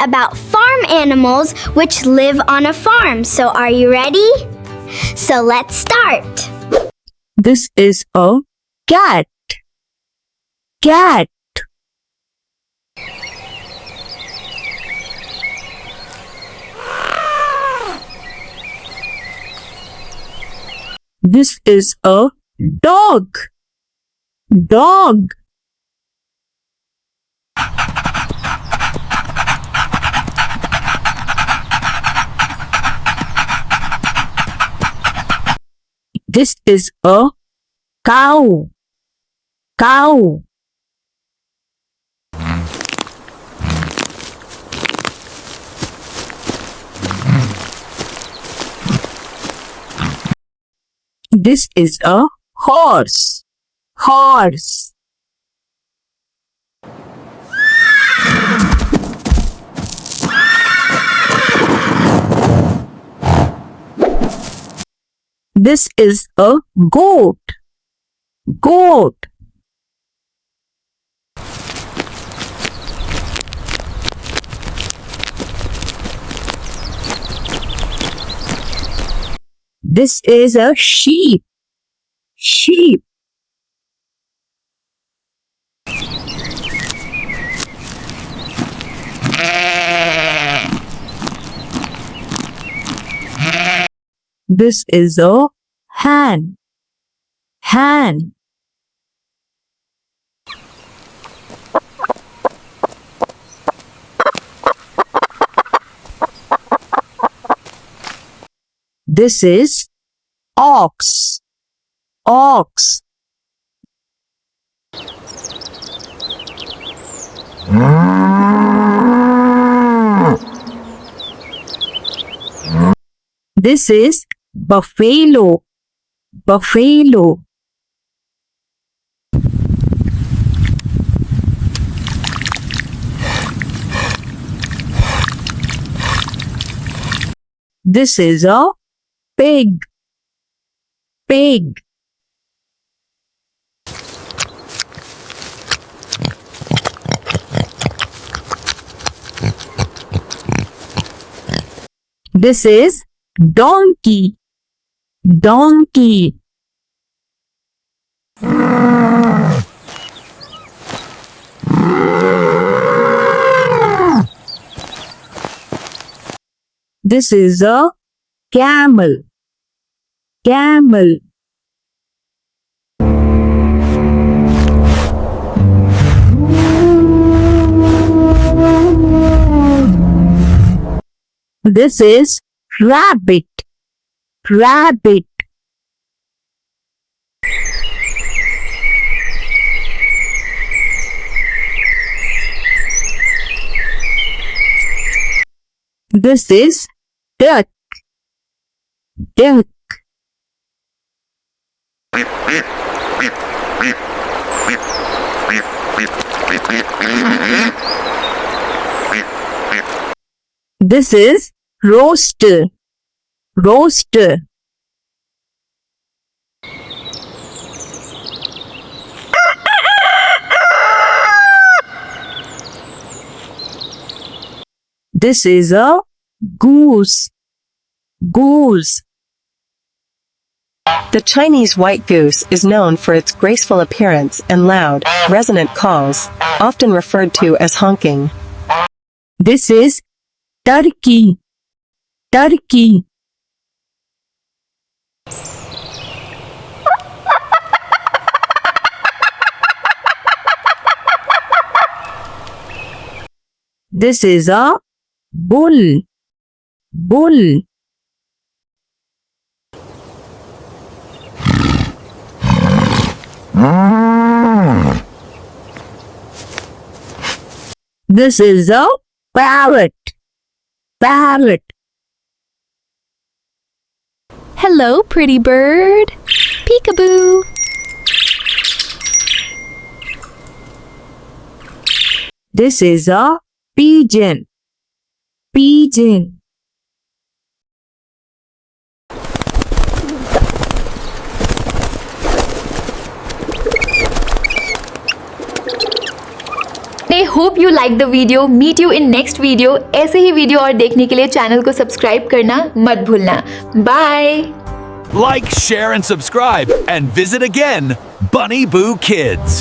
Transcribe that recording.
about farm animals which live on a farm. So are you ready? So let's start. This is a cat. Cat. This is a dog. Dog. This is a cow. Cow. This is a horse. Horse. This is a goat. Goat. This is a sheep. Sheep. This is a hen. Hen. This is ox. Ox. This is buffalo. Buffalo. This is a pig. Pig. This is donkey. Donkey. This is a camel. Camel. This is rabbit. Rabbit. This is duck. Duck. This is rooster. Rooster. This is a goose. Goose. The Chinese white goose is known for its graceful appearance and loud, resonant calls, often referred to as honking. This is turkey. Turkey. This is a bull. Bull. This is a parrot. Parrot. Hello, pretty bird. Peekaboo. This is a pigeon. Pigeon. Hope you like the video. Meet you in next video. ऐसे ही video और देखने के लिए channel को subscribe करना मत भूलना. Bye. Like, share, and subscribe, and visit again, Bunny Boo Kids.